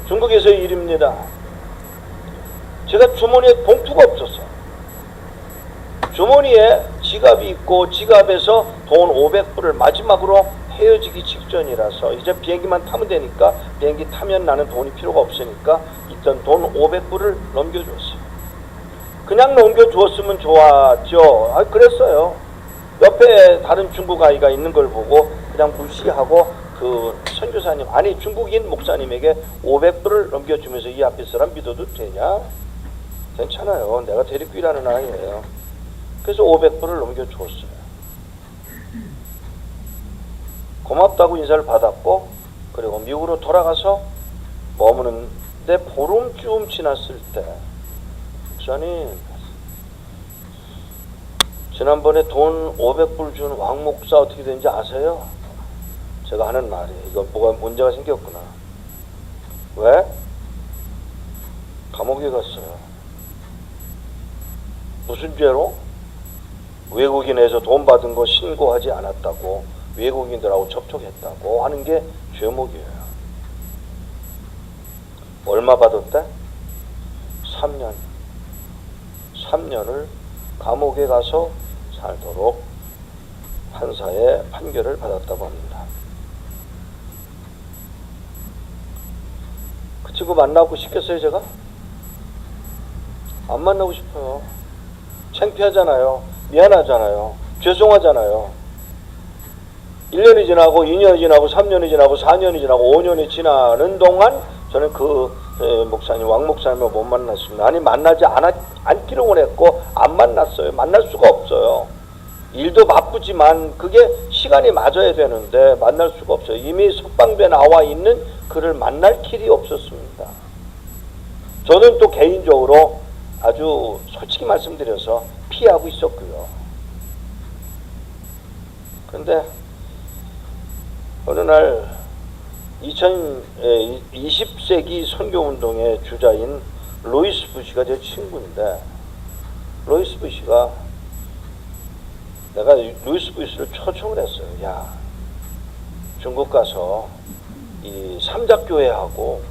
중국에서의 일입니다. 제가 주머니에 봉투가 없었어. 주머니에 지갑이 있고 지갑에서 돈 500불을 마지막으로 헤어지기 직전이라서 이제 비행기만 타면 되니까 비행기 타면 나는 돈이 필요가 없으니까 있던 돈 500불을 넘겨줬어요. 그냥 넘겨주었으면 좋았죠. 그랬어요. 옆에 다른 중국 아이가 있는 걸 보고 그냥 무시하고 그 선교사님, 아니 중국인 목사님에게 500불을 넘겨주면서 이 앞에 사람 믿어도 되냐? 괜찮아요. 내가 데리고 일하는 아이예요. 그래서 500불을 넘겨줬어요. 고맙다고 인사를 받았고, 그리고 미국으로 돌아가서 머무는데 보름쯤 지났을 때, 목사님, 지난번에 돈 500불 준 왕 목사 어떻게 된지 아세요? 제가 하는 말이에요. 이거 뭐가 문제가 생겼구나. 왜? 감옥에 갔어요. 무슨 죄로? 외국인에서 돈 받은 거 신고하지 않았다고, 외국인들하고 접촉했다고 하는 게 죄목이에요. 얼마 받았대? 3년. 3년을 감옥에 가서 살도록 판사의 판결을 받았다고 합니다. 그 친구 만나고 싶겠어요, 제가? 안 만나고 싶어요. 창피하잖아요. 미안하잖아요. 죄송하잖아요. 1년이 지나고 2년이 지나고 3년이 지나고 4년이 지나고 5년이 지나는 동안 저는 그 목사님, 왕 목사님을 못 만났습니다. 아니 만나지 않기로 원했고 안 만났어요. 만날 수가 없어요. 일도 바쁘지만 그게 시간이 맞아야 되는데 만날 수가 없어요. 이미 석방돼 나와 있는 그를 만날 길이 없었습니다. 저는 또 개인적으로 아주 솔직히 말씀드려서 피하고 있었고요. 그런데 어느 날 20세기 선교운동의 주자인 로이스 부시가 제 친구인데, 로이스 부시가, 내가 로이스 부시를 초청을 했어요. 야, 중국 가서 이 삼작교회하고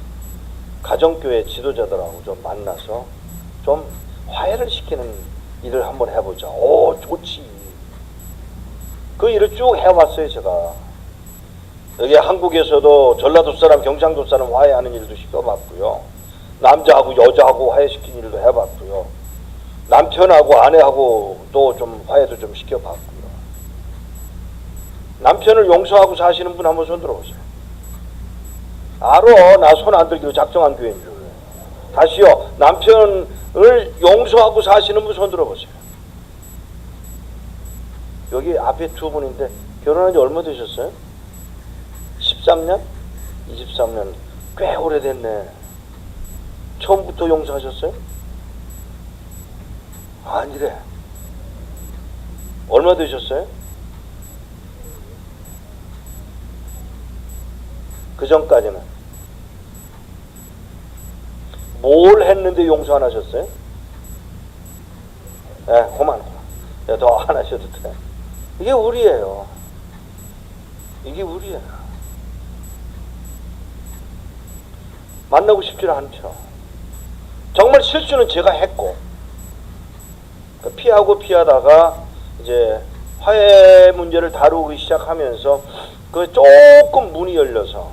가정교회 지도자들하고 좀 만나서 좀 화해를 시키는 일을 한번 해보자. 오, 좋지. 그 일을 쭉 해왔어요, 제가. 여기 한국에서도 전라도 사람, 경상도 사람 화해하는 일도 시켜봤고요. 남자하고 여자하고 화해시킨 일도 해봤고요. 남편하고 아내하고 또 좀 화해도 좀 시켜봤고요. 남편을 용서하고 사시는 분 한번 손 들어보세요. 알어, 나 손 안 들기로 작정한 교회인 줄. 다시요, 남편을 용서하고 사시는 분 손 들어보세요. 여기 앞에 두 분인데 결혼한 지 얼마 되셨어요? 13년? 23년. 꽤 오래됐네. 처음부터 용서하셨어요? 아니래. 얼마 되셨어요? 그 전까지는. 뭘 했는데 용서 안 하셨어요? 그만. 더 안 하셔도 돼. 이게 우리예요. 이게 우리예요. 만나고 싶지는 않죠. 정말 실수는 제가 했고, 피하다가 이제 화해 문제를 다루기 시작하면서 그 조금 문이 열려서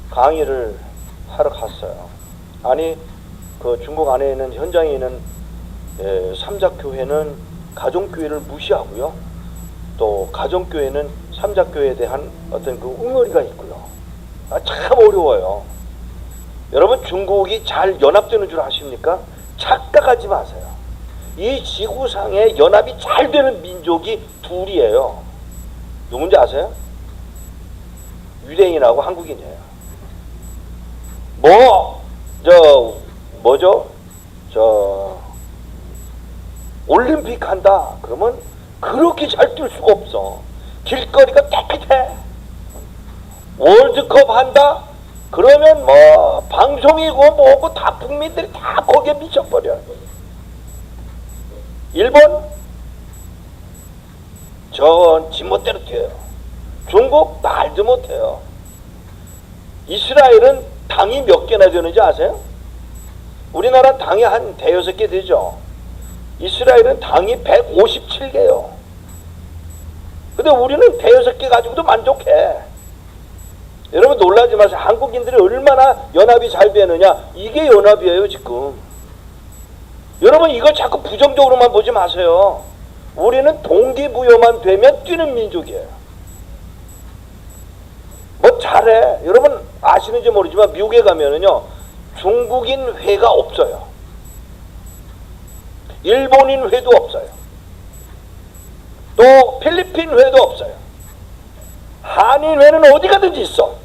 강의를 하러 갔어요. 아니, 그 중국 안에 있는 현장에 있는 삼작교회는 가정교회를 무시하고요. 또 가정교회는 삼작교회에 대한 어떤 그 웅얼이가 있고요. 참 어려워요. 여러분, 중국이 잘 연합되는 줄 아십니까? 착각하지 마세요. 이 지구상에 연합이 잘 되는 민족이 둘이에요. 누군지 아세요? 유대인하고 한국인이에요. 올림픽 한다 그러면 그렇게 잘 뛸 수가 없어. 길거리가 깨끗해. 월드컵 한다 그러면 뭐 방송이고 뭐고 다 국민들이 다 거기에 미쳐버려. 일본 전 지멋대로 뛰어요. 중국 말도 못해요. 이스라엘은 당이 몇 개나 되는지 아세요? 우리나라 당이 한 대여섯 개 되죠. 이스라엘은 당이 157개요. 근데 우리는 대여섯 개 가지고도 만족해. 여러분 놀라지 마세요. 한국인들이 얼마나 연합이 잘 되느냐. 이게 연합이에요 지금. 여러분 이걸 자꾸 부정적으로만 보지 마세요. 우리는 동기부여만 되면 뛰는 민족이에요. 뭐 잘해. 여러분 아시는지 모르지만 미국에 가면은요 중국인 회가 없어요. 일본인 회도 없어요. 또 필리핀 회도 없어요. 한인 회는 어디 가든지 있어.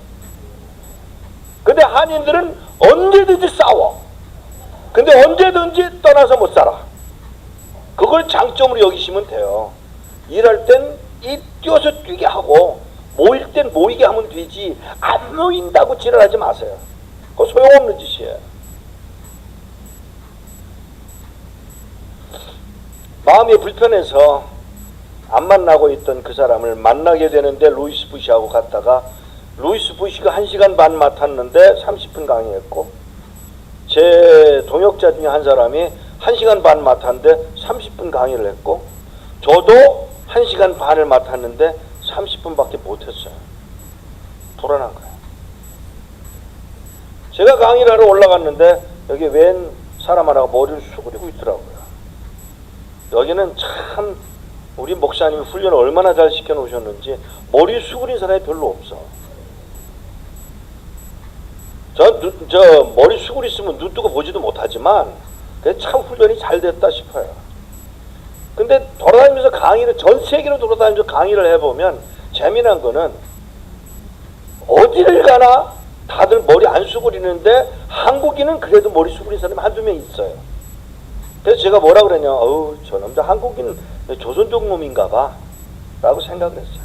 근데 한인들은 언제든지 싸워. 근데 언제든지 떠나서 못 살아. 그걸 장점으로 여기시면 돼요. 일할 땐 이 뛰어서 뛰게 하고 모일 땐 모이게 하면 되지. 안 모인다고 지랄하지 마세요. 그거 소용없는 짓이에요. 마음이 불편해서 안 만나고 있던 그 사람을 만나게 되는데 루이스 부시하고 갔다가 루이스 부시가 1시간 반 맡았는데 30분 강의했고 제 동역자 중에 한 사람이 1시간 반 맡았는데 30분 강의를 했고 저도 1시간 반을 맡았는데 30분밖에 못했어요. 불안한 거예요. 제가 강의를 하러 올라갔는데 여기 웬 사람 하나가 머리를 수그리고 있더라고요. 여기는 참 우리 목사님이 훈련을 얼마나 잘 시켜놓으셨는지 머리 수그린 사람이 별로 없어. 저 머리 수그리 있으면 눈 뜨고 보지도 못하지만 그게 참 훈련이 잘 됐다 싶어요. 근데 돌아다니면서 강의를 전 세계로 돌아다니면서 강의를 해보면 재미난 거는 어디를 가나 다들 머리 안 수그리는데 한국인은 그래도 머리 수그린 사람이 한두 명 있어요. 그래서 제가 뭐라 그랬냐, 저 남자 한국인 조선족 놈인가 봐 라고 생각을 했어요.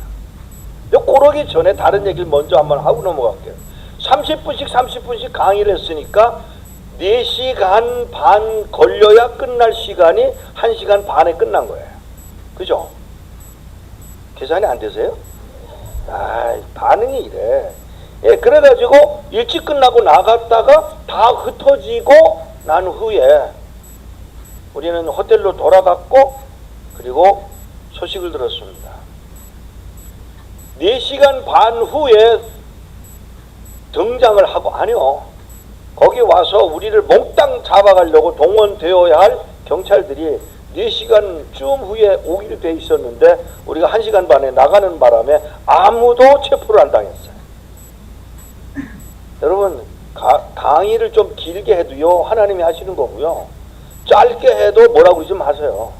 그러기 전에 다른 얘기를 먼저 한번 하고 넘어갈게요. 30분씩 강의를 했으니까 4시간 반 걸려야 끝날 시간이 1시간 반에 끝난 거예요. 그죠? 계산이 안 되세요? 반응이 이래. 예, 그래가지고 일찍 끝나고 나갔다가 다 흩어지고 난 후에 우리는 호텔로 돌아갔고 그리고 소식을 들었습니다. 4시간 반 후에 등장을 하고 아니요. 거기 와서 우리를 몽땅 잡아가려고 동원되어야 할 경찰들이 4시간쯤 후에 오기로 돼 있었는데 우리가 1시간 반에 나가는 바람에 아무도 체포를 안 당했어요. 여러분 강의를 좀 길게 해도요 하나님이 하시는 거고요. 짧게 해도 뭐라고 그러지 마세요.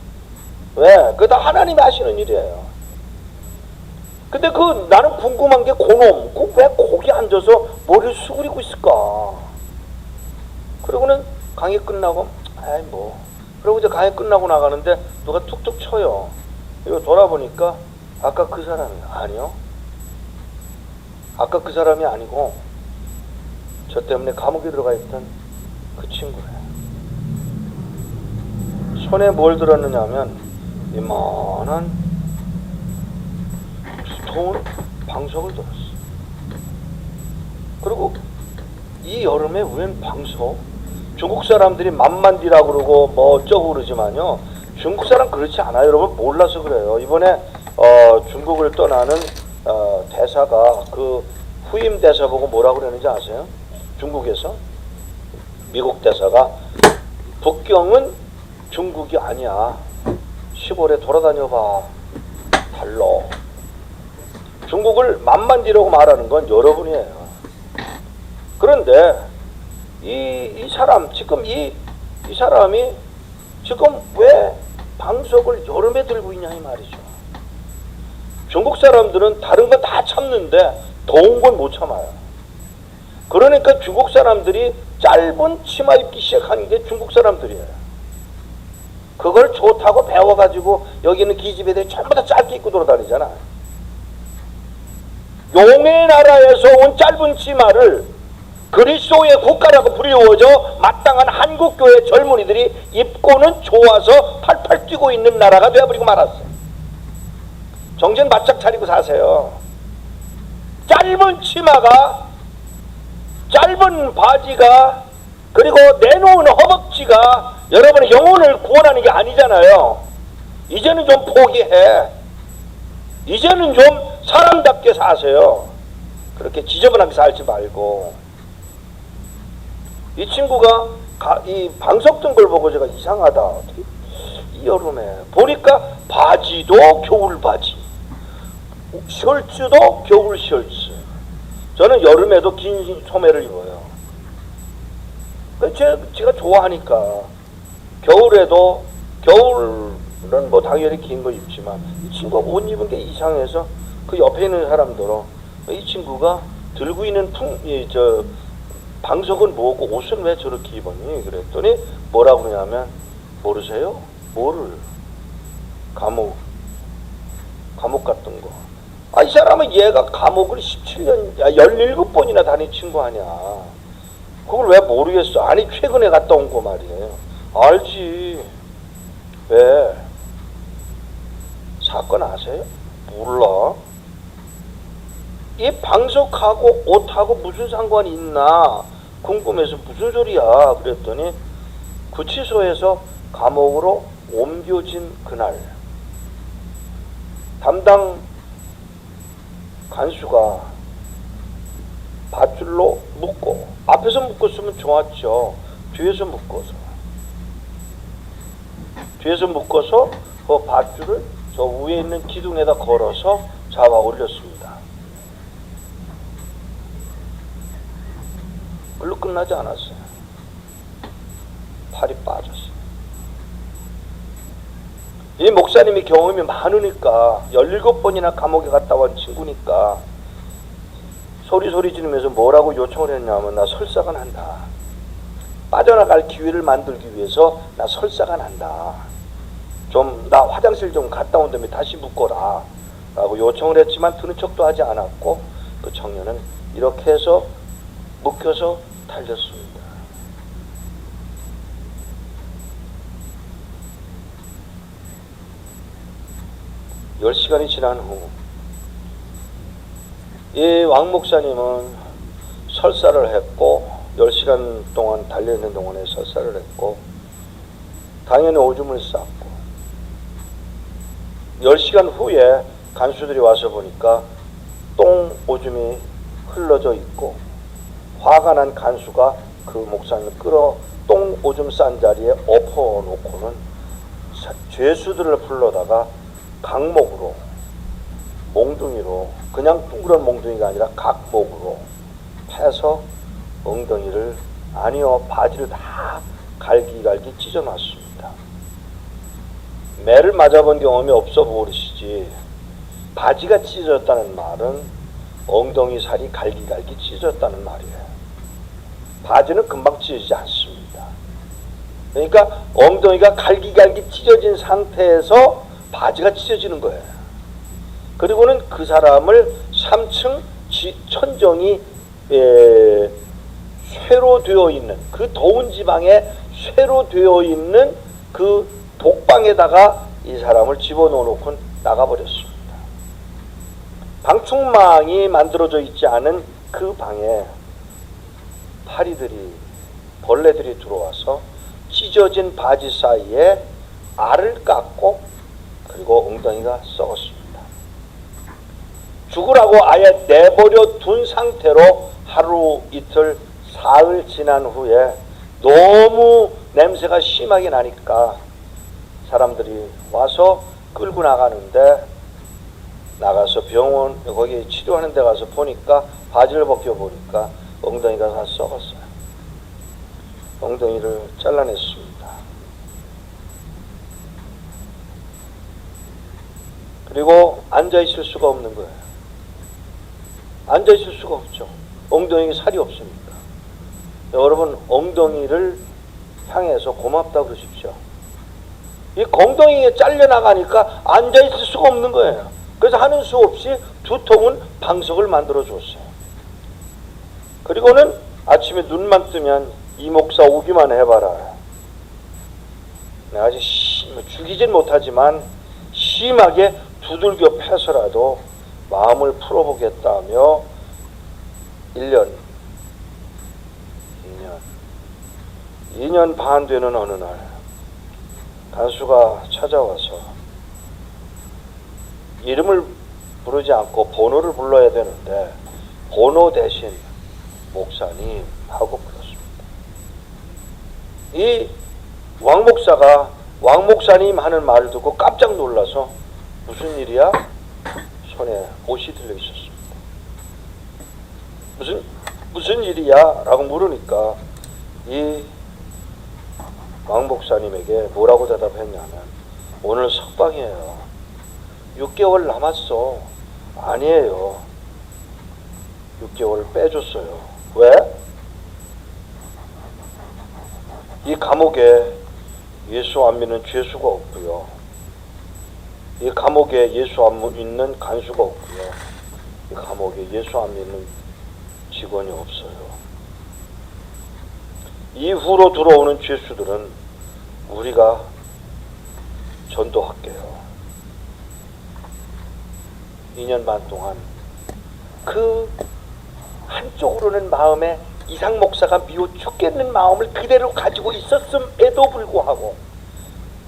왜? 그거 다 하나님이 하시는 일이에요. 근데 나는 궁금한 게 그놈 왜 거기 앉아서 머리를 수그리고 있을까? 그리고는 강의 끝나고 그러고 이제 강의 끝나고 나가는데 누가 툭툭 쳐요. 이거 돌아보니까 아까 그 사람이 아니요. 아까 그 사람이 아니고 저 때문에 감옥에 들어가 있던 그 친구예요. 손에 뭘 들었느냐 하면 이만한 두터운 방석을 들었어. 그리고 이 여름에 웬 방석? 중국 사람들이 만만디라고 그러고 뭐 어쩌고 그러지만요 중국 사람 그렇지 않아요. 여러분 몰라서 그래요. 이번에 중국을 떠나는 대사가 그 후임 대사 보고 뭐라고 그러는지 아세요? 중국에서 미국 대사가 북경은 중국이 아니야. 시골에 돌아다녀봐. 달라. 중국을 만만디라고 말하는 건 여러분이에요. 그런데 이 사람 지금 이 사람이 지금 왜 방석을 여름에 들고 있냐 이 말이죠. 중국 사람들은 다른 건 다 참는데 더운 건 못 참아요. 그러니까 중국 사람들이 짧은 치마 입기 시작한 게 중국 사람들이에요. 그걸 좋다고 배워가지고 여기는 기집애들이 전부 다 짧게 입고 돌아다니잖아. 용의 나라에서 온 짧은 치마를 그리스도의 국가라고 불리워져 마땅한 한국교회 젊은이들이 입고는 좋아서 팔팔 뛰고 있는 나라가 되어버리고 말았어요. 정신 바짝 차리고 사세요. 짧은 치마가 짧은 바지가 그리고 내놓은 허벅지가 여러분의 영혼을 구원하는 게 아니잖아요. 이제는 좀 포기해. 이제는 좀 사람답게 사세요. 그렇게 지저분하게 살지 말고. 이 친구가 이 방석 든 걸 보고 제가 이상하다. 이 여름에 보니까 바지도 겨울 바지, 셔츠도 겨울 셔츠. 저는 여름에도 긴 소매를 입어요. 제가 좋아하니까. 겨울에도, 겨울은 뭐 당연히 긴 거 입지만 이 친구가 옷 입은 게 이상해서 그 옆에 있는 사람들은 이 친구가 들고 있는 방석은 뭐고 옷은 왜 저렇게 입었니? 그랬더니 뭐라고 그러냐면, 모르세요? 뭐를? 감옥 같은 거. 아, 이 사람은 얘가 감옥을 17번이나 다닌 친구 아니야. 그걸 왜 모르겠어? 아니, 최근에 갔다 온 거 말이에요. 알지. 왜? 사건 아세요? 몰라. 이 방석하고 옷하고 무슨 상관이 있나 궁금해서 무슨 소리야 그랬더니, 구치소에서 감옥으로 옮겨진 그날 담당 간수가 밧줄로 묶고, 앞에서 묶었으면 좋았죠. 뒤에서 묶어서 그 밧줄을 저 위에 있는 기둥에다 걸어서 잡아 올렸습니다. 별로 끝나지 않았어요. 팔이 빠졌어요. 이 목사님이 경험이 많으니까, 17번이나 감옥에 갔다 온 친구니까 소리 지르면서 뭐라고 요청을 했냐면, 나 설사가 난다. 빠져나갈 기회를 만들기 위해서 나 설사가 난다. 나 화장실 좀 갔다 온 다음에 다시 묶어라 라고 요청을 했지만 들은 척도 하지 않았고, 그 청년은 이렇게 해서 묶여서 달렸습니다. 열 시간이 지난 후 이 왕 목사님은 설사를 했고, 10시간 동안 달려있는 동안에 설사를 했고, 당연히 오줌을 쌌고, 10시간 후에 간수들이 와서 보니까 똥 오줌이 흘러져 있고, 화가 난 간수가 그 목사님을 끌어 똥 오줌 싼 자리에 엎어놓고는 죄수들을 불러다가 각목으로, 몽둥이로, 그냥 둥그런 몽둥이가 아니라 각목으로 패서 엉덩이를, 아니요, 바지를 다 갈기갈기 찢어놨습니다. 매를 맞아본 경험이 없어 보이시지, 바지가 찢어졌다는 말은 엉덩이 살이 갈기갈기 찢어졌다는 말이에요. 바지는 금방 찢어지지 않습니다. 그러니까 엉덩이가 갈기갈기 찢어진 상태에서 바지가 찢어지는 거예요. 그리고는 그 사람을 3층 천정이 쇠로 되어 있는, 그 더운 지방에 쇠로 되어 있는 그 독방에다가 이 사람을 집어넣어놓고 나가버렸습니다. 방충망이 만들어져 있지 않은 그 방에 파리들이, 벌레들이 들어와서 찢어진 바지 사이에 알을 깎고, 그리고 엉덩이가 썩었습니다. 죽으라고 아예 내버려 둔 상태로 하루, 이틀, 사흘 지난 후에 너무 냄새가 심하게 나니까 사람들이 와서 끌고 나가는데, 나가서 병원, 거기 치료하는 데 가서 보니까, 바지를 벗겨보니까 엉덩이가 다 썩었어요. 엉덩이를 잘라냈습니다. 그리고 앉아있을 수가 없는 거예요. 앉아있을 수가 없죠. 엉덩이에 살이 없으니까. 여러분, 엉덩이를 향해서 고맙다고 그러십시오. 이 엉덩이에 잘려나가니까 앉아있을 수가 없는 거예요. 그래서 하는 수 없이 두통은 방석을 만들어 줬어요. 그리고는 아침에 눈만 뜨면 이 목사 오기만 해봐라. 내가 아직 죽이진 못하지만 심하게 두들겨 패서라도 마음을 풀어보겠다며 1년 2년 반 되는 어느 날 간수가 찾아와서 이름을 부르지 않고 번호를 불러야 되는데 번호 대신 목사님 하고 불렀습니다. 이 왕 목사가 왕 목사님 하는 말을 듣고 깜짝 놀라서 무슨 일이야? 손에 옷이 들려 있었습니다. 무슨 일이야? 라고 물으니까 이 왕 목사님에게 뭐라고 대답했냐면 오늘 석방이에요. 6개월 남았어. 아니에요. 6개월 빼줬어요. 왜? 이 감옥에 예수 안 믿는 죄수가 없고요. 이 감옥에 예수 안 믿는 간수가 없고요. 이 감옥에 예수 안 믿는 직원이 없어요. 이후로 들어오는 죄수들은 우리가 전도할게요. 2년 반 동안 그 한쪽으로는 마음에 이상 목사가 미워 죽겠는 마음을 그대로 가지고 있었음에도 불구하고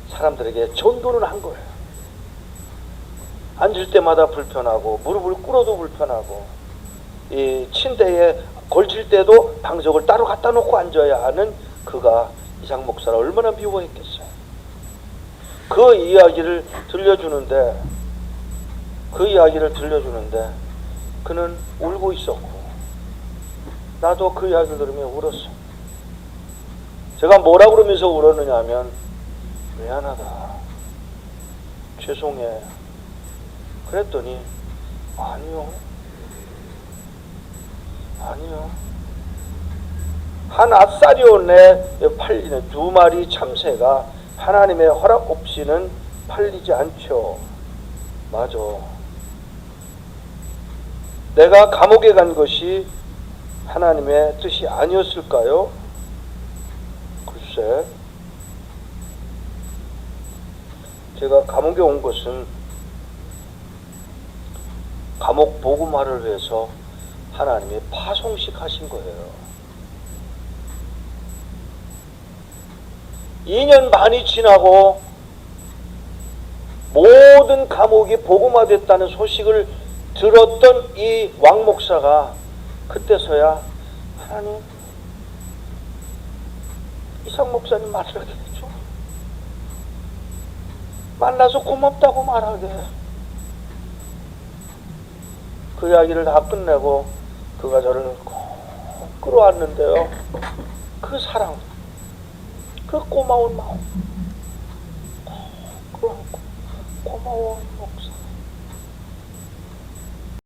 사람들에게 전도는 한 거예요. 앉을 때마다 불편하고 무릎을 꿇어도 불편하고 이 침대에 걸칠 때도 방석을 따로 갖다 놓고 앉아야 하는 그가 이상 목사를 얼마나 미워했겠어요. 그 이야기를 들려주는데 그는 울고 있었고 나도 그 이야기를 들으며 울었어. 제가 뭐라 그러면서 울었느냐 하면 미안하다, 죄송해 그랬더니 아니요 한 아싸리온에 팔리는 2마리 참새가 하나님의 허락 없이는 팔리지 않죠. 맞아. 내가 감옥에 간 것이 하나님의 뜻이 아니었을까요? 글쎄, 제가 감옥에 온 것은 감옥 복음화를 위해서 하나님이 파송식 하신 거예요. 2년 반이 지나고 모든 감옥이 복음화됐다는 소식을 들었던 이 왕 목사가 그때서야 하나님, 이상 목사님 말하게 해줘. 만나서 고맙다고 말하게. 그 이야기를 다 끝내고 그가 저를 꼭 끌어왔는데요. 그 사랑, 그 고마운 마음, 꼭 끌어안고 고마워 목사.